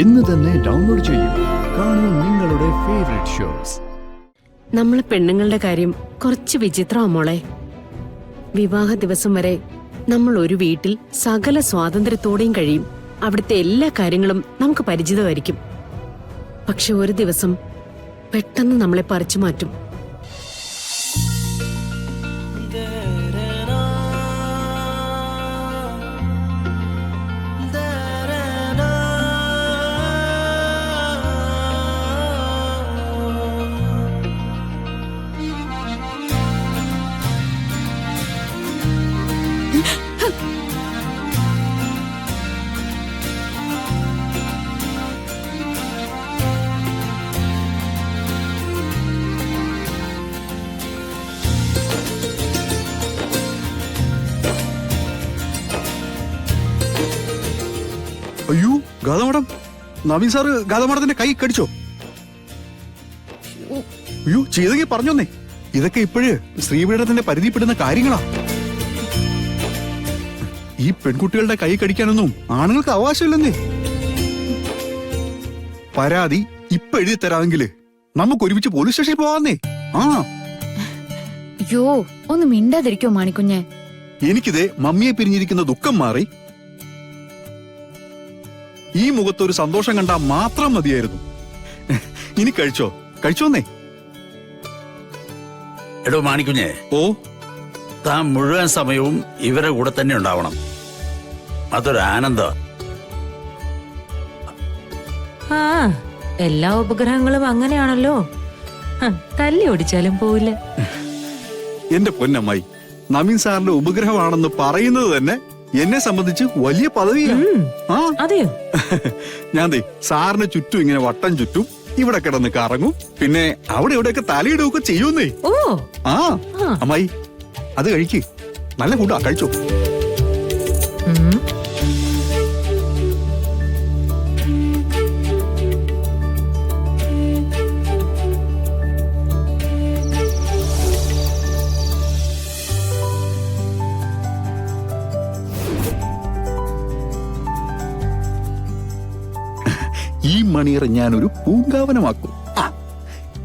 ഇന്ന് തന്നെ ഡൗൺലോഡ് ചെയ്യൂ. കാണൂ നിങ്ങളുടെ ഫേവറേറ്റ് ഷോസ്. നമ്മൾ പെണ്ണുങ്ങളുടെ കാര്യം കുറച്ച് വിചിത്രമാ മോളെ. വിവാഹ ദിവസം വരെ നമ്മൾ ഒരു വീട്ടിൽ സകല സ്വാതന്ത്ര്യത്തോടെയും കഴിയും. അവിടുത്തെ എല്ലാ കാര്യങ്ങളും നമുക്ക് പരിചിതമായിരിക്കും. പക്ഷെ ഒരു ദിവസം പെട്ടെന്ന് നമ്മളെ പറിച്ചു മാറ്റും. അയ്യോ ഗാദമാടം, നവീൻ സാറ് ഗാദമാടത്തിന്റെ കൈ കടിച്ചോ? അയ്യോ ചെയ്തെങ്കിൽ പറഞ്ഞോന്നേ. ഇതൊക്കെ ഇപ്പോഴ് സ്ത്രീപീഡനത്തിന്റെ പരിധിപ്പെടുന്ന കാര്യങ്ങളാ. ഈ പെൺകുട്ടികളുടെ കൈ കടിക്കാനൊന്നും ആണുങ്ങൾക്ക് അവകാശമില്ലെന്നേ. പരാതി ഇപ്പൊ എഴുതി തരാമെങ്കില് നമുക്ക് ഒരുമിച്ച് പോലീസ് സ്റ്റേഷനിൽ പോവാന്നേ. ആ അയ്യോ ഒന്ന് മിണ്ടാതിരിക്കോ മാണിക്കുഞ്ഞെ. എനിക്കിതേ മമ്മിയെ പിരിഞ്ഞിരിക്കുന്ന ദുഃഖം മാറി ഈ മുഖത്തൊരു സന്തോഷം കണ്ടാൽ മാത്രം മതിയായിരുന്നു. ഇനി കഴിച്ചോന്നേ. എടോ മാണിക്കുഞ്ഞെ, ഓ താൻ മുഴുവൻ സമയവും ഇവരെ കൂടെ തന്നെ ഉണ്ടാവണം. അതൊരു ആനന്ദം. ആ എല്ലാ ഉപഗ്രഹങ്ങളും അങ്ങനെയാണല്ലോ. തല്ലി ഓടിച്ചാലും പോവില്ല. എന്റെ പൊന്നമ്മായി, നവീൻ സാറിന്റെ ഉപഗ്രഹമാണെന്ന് പറയുന്നത് തന്നെ എന്നെ സംബന്ധിച്ച് വലിയ പദവിയാണ്. ആ അതെയോ? ഞാൻ സാറിന് ചുറ്റും ഇങ്ങനെ വട്ടം ചുറ്റും ഇവിടെ കിടന്ന് കറങ്ങും, പിന്നെ അവിടെ ഇവിടെയൊക്കെ തലയിടുകയൊക്കെ ചെയ്യുന്നേ. ഓ ആ അമ്മായി, അത് കഴിക്ക്. നല്ല ഫുഡാ, കഴിച്ചോ. ഈ മണിയറ ഞാനൊരു പൂങ്കാവനമാക്കും. ആ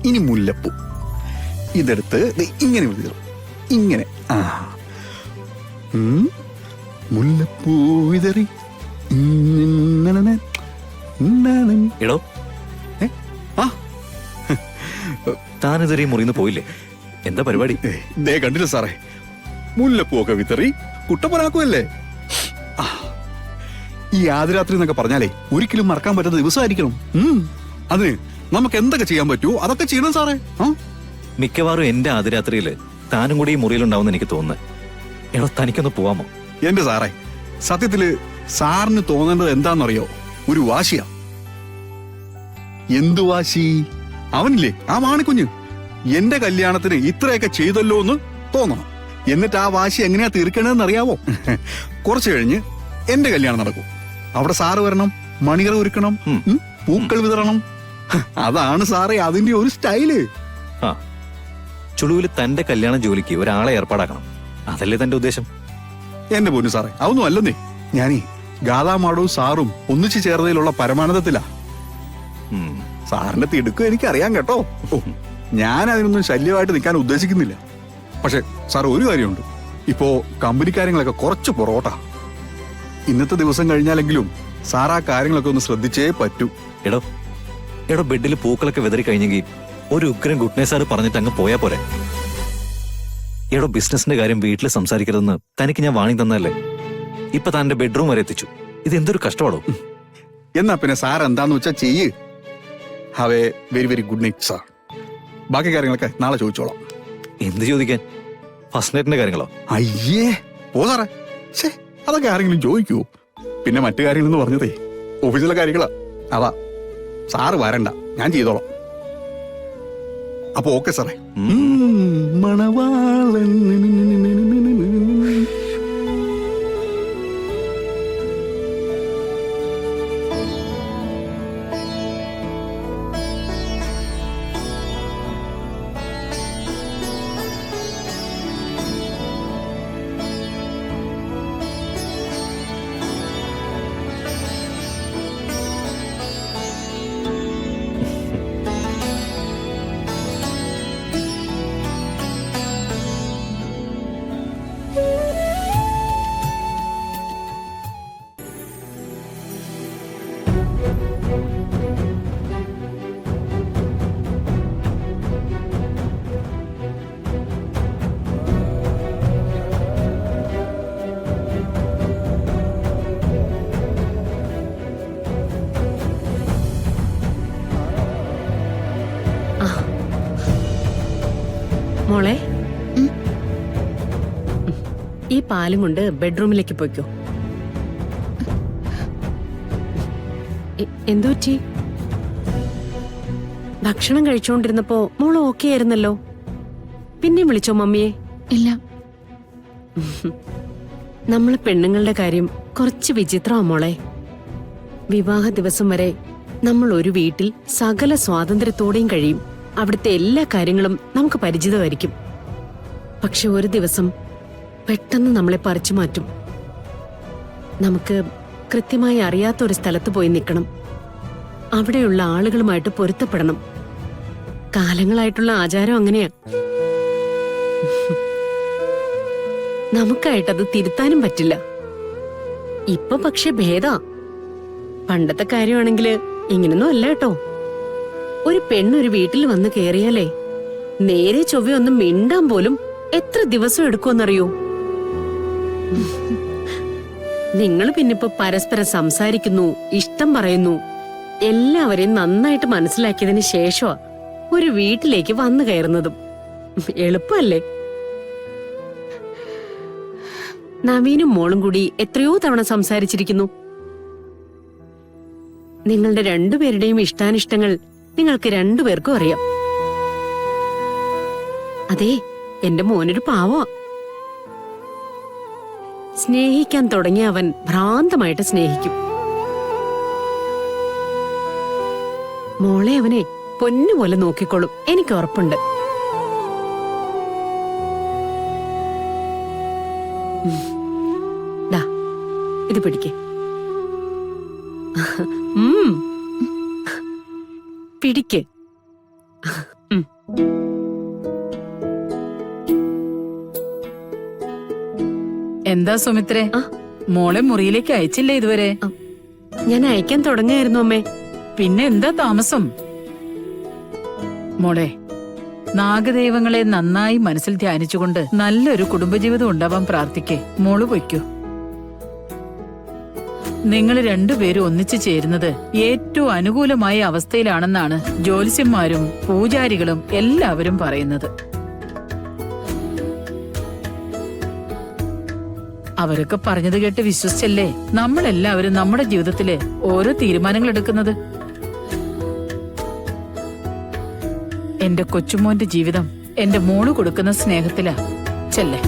ഇനി മുല്ലപ്പൂ ഇതെടുത്ത് ഇങ്ങനെ വിതറും. ഇങ്ങനെ ആ മുല്ലപ്പൂ വിതറി. എടോ, ആ താനിതുവരെ മുറിന്ന് പോയില്ലേ? എന്താ പരിപാടി? ദേ കണ്ടില്ല സാറേ, മുല്ലപ്പൂ ഒക്കെ വിതറി കുട്ടപ്പനാക്കുമല്ലേ. ഈ ആദ്യരാത്രി എന്നൊക്കെ പറഞ്ഞാലേ ഒരിക്കലും മറക്കാൻ പറ്റുന്ന ദിവസമായിരിക്കണം. അതിന് നമുക്ക് എന്തൊക്കെ ചെയ്യാൻ പറ്റുമോ അതൊക്കെ ചെയ്യണം സാറേ. മിക്കവാറും എന്റെ ആദ്യരാത്രിയില് താനും കൂടി ഈ മുറിയിലുണ്ടാവുന്ന എനിക്ക് തോന്നുന്നത്. എടോ, തനിക്കൊന്ന് പോവാമോ? എന്റെ സാറേ, സത്യത്തില് സാറിന് തോന്നേണ്ടത് എന്താണെന്നറിയോ? ഒരു വാശിയാ. എന്തു വാശി? അവനില്ലേ ആ മാണിക്കുഞ്ഞ് എന്റെ കല്യാണത്തിന് ഇത്രയൊക്കെ ചെയ്തല്ലോ എന്ന് തോന്നണം. എന്നിട്ട് ആ വാശി എങ്ങനെയാ തീർക്കണതെന്ന് അറിയാവോ? കുറച്ചു കഴിഞ്ഞ് എന്റെ കല്യാണം നടക്കും. അവിടെ സാറ് വരണം, മണിയറ ഒരുക്കണം, പൂക്കൾ വിതരണം. അതാണ് സാറേ അതിന്റെ ഒരു സ്റ്റൈല്. ആ ചുളുവില് തന്റെ കല്യാണ ജോലിക്ക് ഒരാളെ ഏർപ്പാടാക്കണം, അതല്ലേ തന്റെ ഉദ്ദേശം? എന്റെ പൊന്നു സാറേ, അതൊന്നും അല്ലെന്നേ. ഞാനീ ഗാദാമാടവും സാറും ഒന്നിച്ചു ചേർന്നതിലുള്ള പരമാനന്ദത്തിലാ. സാറിന്റെ തിടുക്കം എനിക്കറിയാം കേട്ടോ. ഞാൻ അതിനൊന്നും ശല്യമായിട്ട് നിൽക്കാൻ ഉദ്ദേശിക്കുന്നില്ല. പക്ഷെ സാർ, ഒരു കാര്യമുണ്ട്. ഇപ്പോ കമ്പനിക്കാര്യങ്ങളൊക്കെ കുറച്ച് പുറകോട്ടാ. ഇന്നത്തെ ദിവസം കഴിഞ്ഞാലെങ്കിലും സാർ ആ കാര്യങ്ങളൊക്കെ ഒന്ന് ശ്രദ്ധിച്ചേ പറ്റൂ. എടോ ബെഡിൽ പൂക്കളൊക്കെ വിതറി കഴിഞ്ഞെങ്കിൽ ഒരു ഉഗ്രൻ ഗുഡ് നൈറ്റ് സാറ് പറഞ്ഞിട്ട് അങ്ങ് പോയാ പോരെ. എടോ, ബിസിനസിന്റെ കാര്യം വീട്ടിൽ സംസാരിക്കരുതെന്ന് തനിക്ക് ഞാൻ വാണി തന്നല്ലേ. ഇപ്പൊ താന്റെ ബെഡ്റൂം വരെ എത്തിച്ചു. ഇത് എന്തൊരു കഷ്ടമാണോ? എന്നാ പിന്നെ സാർ എന്താന്ന് വെച്ചാ ചെയ്യ്. Have A very very good night sir. ബാക്കി കാര്യങ്ങളൊക്കെ നാളെ ചോദിച്ചോളാം. എന്ത് ചോദിക്കാൻ? ഫസ്റ്റ് നൈറ്റിന്റെ കാര്യങ്ങളോ? അയ്യേ പോ സാറേ. അതൊക്കെ ആരെങ്കിലും ചോദിക്കൂ? പിന്നെ മറ്റു കാര്യങ്ങളെന്ന് പറഞ്ഞതേ ഓഫീസിലെ കാര്യങ്ങളാ. അതാ സാറ് വരണ്ട, ഞാൻ ചെയ്തോളാം. അപ്പൊ ഓക്കെ സാറേ. മണവാളൻ മോളെ ഈ പാലും കൊണ്ട് ബെഡ്റൂമിലേക്ക് പോയിക്കോ. എന്തു പറ്റി? ഭക്ഷണം കഴിച്ചുകൊണ്ടിരുന്നപ്പോ മോള് ഓക്കെ ആയിരുന്നല്ലോ, പിന്നെ വിളിച്ചോ മമ്മിയെ? ഇല്ല. നമ്മള് പെണ്ണുങ്ങളുടെ കാര്യം കുറച്ച് വിചിത്രമാ മോളെ. വിവാഹ ദിവസം വരെ നമ്മൾ ഒരു വീട്ടിൽ സകല സ്വാതന്ത്ര്യത്തോടെയും കഴിയും. അവിടുത്തെ എല്ലാ കാര്യങ്ങളും നമുക്ക് പരിചിതമായിരിക്കും. പക്ഷെ ഒരു ദിവസം പെട്ടെന്ന് നമ്മളെ പറിച്ചു മാറ്റും. നമുക്ക് കൃത്യമായി അറിയാത്ത ഒരു സ്ഥലത്ത് പോയി നിൽക്കണം. അവിടെയുള്ള ആളുകളുമായിട്ട് പൊരുത്തപ്പെടണം. കാലങ്ങളായിട്ടുള്ള ആചാരം അങ്ങനെയാ. നമുക്കായിട്ടത് തിരുത്താനും പറ്റില്ല. ഇപ്പൊ പക്ഷെ ഭേദാ. പണ്ടത്തെ കാര്യമാണെങ്കില് ഇങ്ങനൊന്നും അല്ല കേട്ടോ. ഒരു പെണ്ണൊരു വീട്ടിൽ വന്ന് കേറിയാലേ നേരെ ചൊവ്വയൊന്നും മിണ്ടാൻ പോലും എത്ര ദിവസം എടുക്കുമെന്നറിയോ? നിങ്ങൾ പിന്നിപ്പോ പരസ്പരം സംസാരിക്കുന്നു, ഇഷ്ടം പറയുന്നു, എല്ലാവരെയും നന്നായിട്ട് മനസ്സിലാക്കിയതിന് ശേഷമാ ഒരു വീട്ടിലേക്ക് വന്നു കയറുന്നതും. എളുപ്പല്ലേ? നവീനും മോളും കൂടി എത്രയോ തവണ സംസാരിച്ചിരിക്കുന്നു. നിങ്ങളുടെ രണ്ടുപേരുടെയും ഇഷ്ടാനിഷ്ടങ്ങൾ നിങ്ങൾക്ക് രണ്ടുപേർക്കും അറിയാം. അതെ, എന്റെ മോനൊരു പാവമാ. സ്നേഹിക്കാൻ തുടങ്ങിയ അവൻ ഭ്രാന്തമായിട്ട് സ്നേഹിക്കും. മോളെ അവനെ പൊന്നുപോലെ നോക്കിക്കോളും, എനിക്ക് ഉറപ്പുണ്ട്. ദാ ഇത് പിടിക്കേ. പിടിക്ക്. എന്താ സുമിത്രേ, മോളെ മുറിയിലേക്ക് അയച്ചില്ലേ ഇതുവരെ? ഞാൻ അയക്കാൻ തുടങ്ങായിരുന്നു അമ്മേ. പിന്നെ എന്താ താമസം? മോളെ, നാഗദൈവങ്ങളെ നന്നായി മനസ്സിൽ ധ്യാനിച്ചുകൊണ്ട് നല്ലൊരു കുടുംബജീവിതം ഉണ്ടാവാൻ പ്രാർത്ഥിക്കേ. മോള് പൊയ്ക്കോ. നിങ്ങൾ രണ്ടുപേരും ഒന്നിച്ചു ചേരുന്നത് ഏറ്റവും അനുകൂലമായ അവസ്ഥയിലാണെന്നാണ് ജ്യോത്സ്യന്മാരും പൂജാരികളും എല്ലാവരും പറയുന്നത്. അവരൊക്കെ പറഞ്ഞത് കേട്ട് വിശ്വസിച്ചല്ലേ നമ്മളെല്ലാവരും നമ്മുടെ ജീവിതത്തില് ഓരോ തീരുമാനങ്ങൾ എടുക്കുന്നത്. എന്റെ കൊച്ചുമോന്റെ ജീവിതം എന്റെ മോള് കൊടുക്കുന്ന സ്നേഹത്തിലാ. ചെല്ലേ.